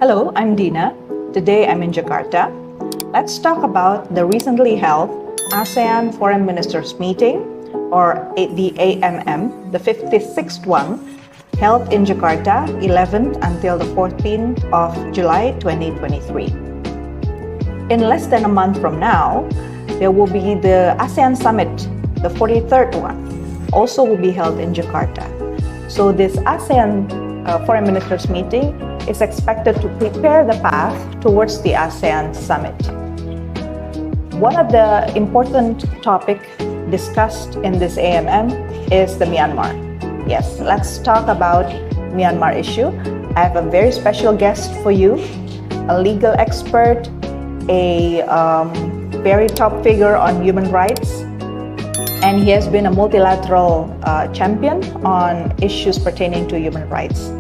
Hello, I'm Dinna. Today I'm in Jakarta. Let's talk about the recently held ASEAN Foreign Ministers Meeting, or the AMM, the 56th one, held in Jakarta 11th until the 14th of July 2023. In less than a month from now, there will be the ASEAN Summit, the 43rd one, also will be held in Jakarta. So this ASEAN Foreign Ministers Meeting is expected to prepare the path towards the ASEAN Summit. One of the important topics discussed in this AMM is the Myanmar. Yes, let's talk about Myanmar issue. I have a very special guest for you, a legal expert, a very top figure on human rights, and he has been a multilateral champion on issues pertaining to human rights.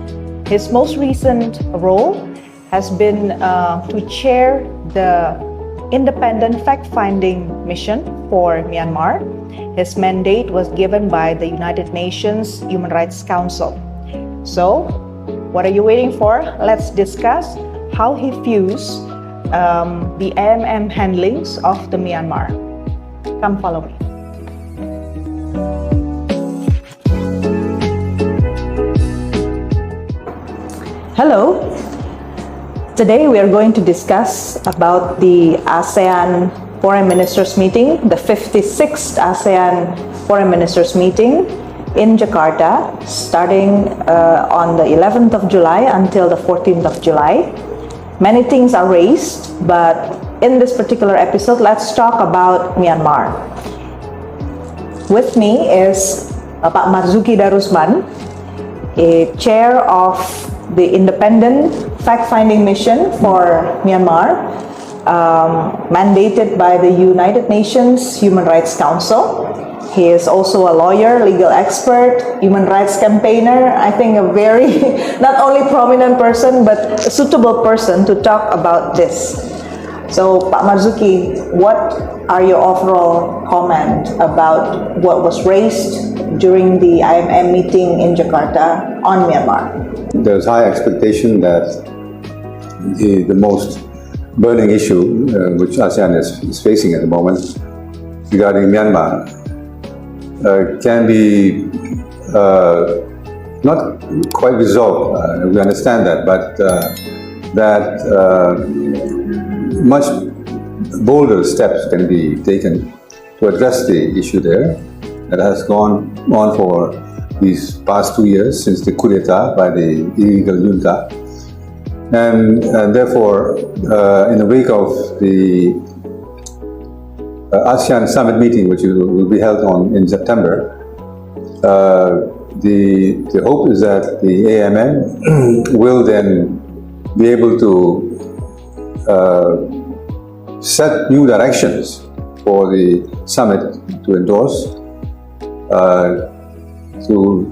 His most recent role has been to chair the independent fact-finding mission for Myanmar. His mandate was given by the United Nations Human Rights Council. So, what are you waiting for? Let's discuss how he views the AMM handlings of the Myanmar. Come follow me. Hello. Today we are going to discuss about the ASEAN Foreign Ministers Meeting, the 56th ASEAN Foreign Ministers Meeting in Jakarta, starting on the 11th of July until the 14th of July. Many things are raised, but in this particular episode, let's talk about Myanmar. With me is Pak Marzuki Darusman, a chair of the independent fact-finding mission for Myanmar, mandated by the United Nations Human Rights Council. He is also a lawyer, legal expert, human rights campaigner. I think a very, not only prominent person, but a suitable person to talk about this. So, Pak Marzuki, what are your overall comment about what was raised during the IMM meeting in Jakarta on Myanmar? There's high expectation that the most burning issue which ASEAN is facing at the moment regarding Myanmar can be not quite resolved. We understand that, but that much bolder steps can be taken to address the issue there that has gone on for these past 2 years since the coup d'etat by the illegal junta. And therefore, in the wake of the ASEAN Summit meeting, which will be held in September, the hope is that the AMM will then be able to set new directions for the summit to endorse, to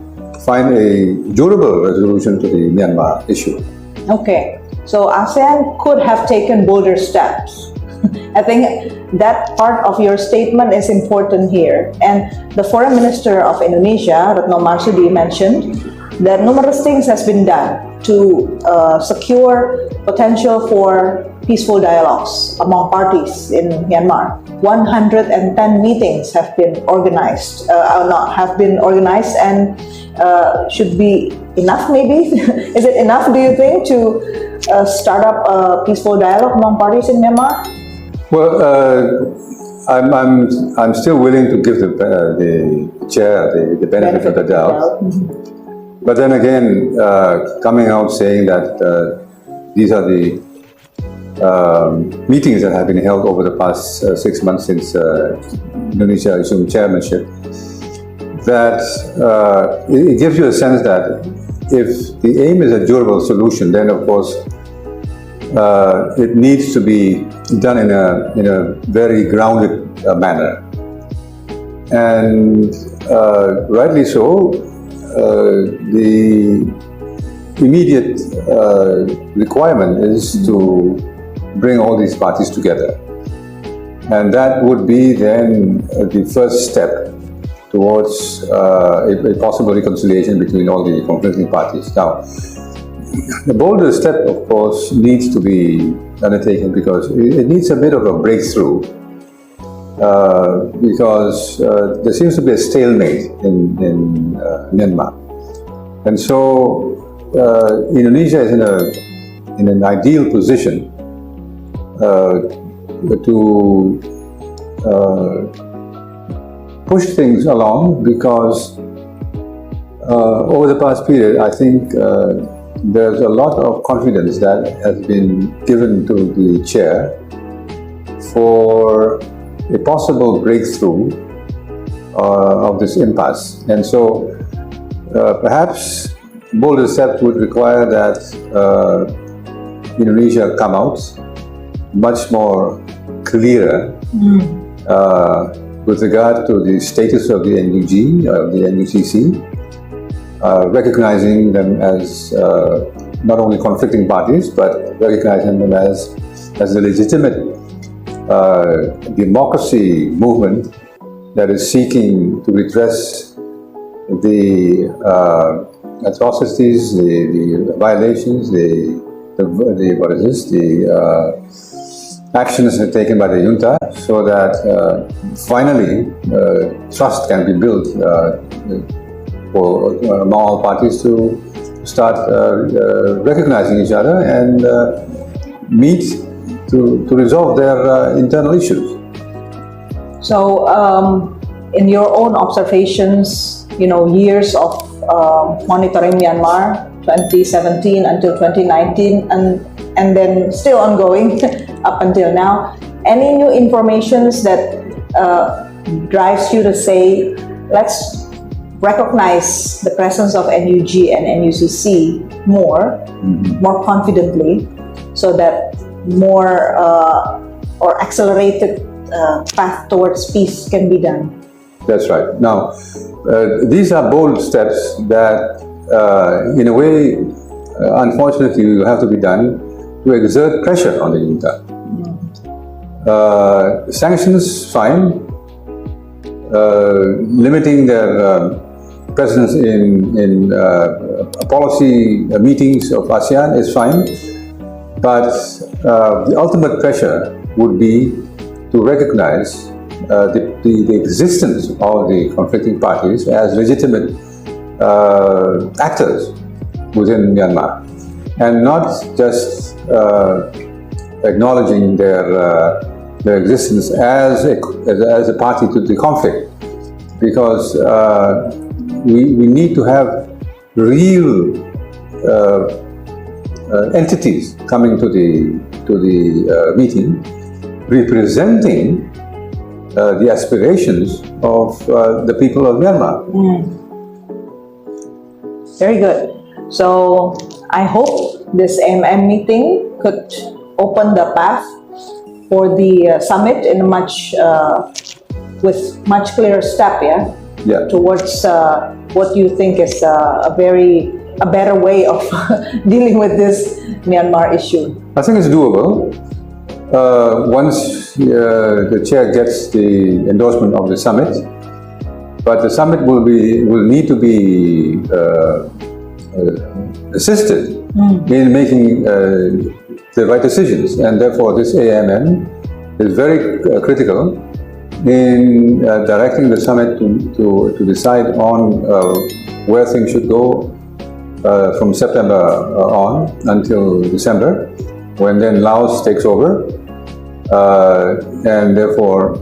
find a durable resolution to the Myanmar issue. Okay, so ASEAN could have taken bolder steps. I think that part of your statement is important here. And the Foreign Minister of Indonesia, Retno Marsudi, mentioned that numerous things has been done to secure potential for peaceful dialogues among parties in Myanmar. 110 meetings have been organized, and should be enough maybe? Is it enough, do you think, to start up a peaceful dialogue among parties in Myanmar? Well, I'm still willing to give the chair the benefit of the doubt. But then again, coming out saying that these are the meetings that have been held over the past 6 months since Indonesia assumed chairmanship, that it gives you a sense that if the aim is a durable solution, then of course it needs to be done in a very grounded manner. And rightly so, the immediate requirement is to bring all these parties together. And that would be then the first step towards a possible reconciliation between all the conflicting parties. Now, The bolder step, of course, needs to be undertaken because it needs a bit of a breakthrough. Because there seems to be a stalemate in Myanmar, and so Indonesia is in an ideal position to push things along because over the past period, I think there's a lot of confidence that has been given to the chair for a possible breakthrough of this impasse. And so perhaps bolder steps would require that Indonesia come out much more clearer with regard to the status of the NUG, the NUCC, recognizing them as not only conflicting parties, but recognizing them as the legitimate democracy movement that is seeking to redress the atrocities, the violations, the actions taken by the junta, so that finally trust can be built for among all parties to start recognizing each other and meet to resolve their internal issues. So, in your own observations, years of monitoring Myanmar, 2017 until 2019, and then still ongoing up until now, any new informations that drives you to say, let's recognize the presence of NUG and NUCC more confidently, so that more or accelerated path towards peace can be done? That's right. Now, these are bold steps that, in a way, unfortunately, will have to be done to exert pressure on the junta. Sanctions, fine. Limiting their presence in policy meetings of ASEAN is fine. But the ultimate pressure would be to recognize the existence of the conflicting parties as legitimate actors within Myanmar, and not just acknowledging their existence as a party to the conflict, because we need to have real entities coming to the meeting, representing the aspirations of the people of Myanmar. Very good. So I hope this AMM meeting could open the path for the summit in a with much clearer step, towards what you think is a better way of dealing with this Myanmar issue. I think it's doable. Once the chair gets the endorsement of the summit, but the summit will need to be assisted in making the right decisions, and therefore this AMM is very critical in directing the summit to decide on where things should go from September on until December, when then Laos takes over, and therefore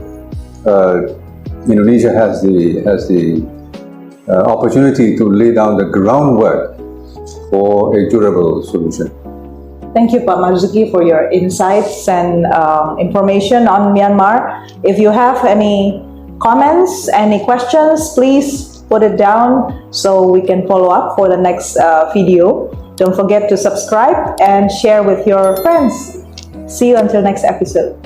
Indonesia has the opportunity to lay down the groundwork for a durable solution. Thank you, Pak Marzuki, for your insights and information on Myanmar. If you have any comments, any questions, please put it down so we can follow up for the next video. Don't forget to subscribe and share with your friends. See you until next episode.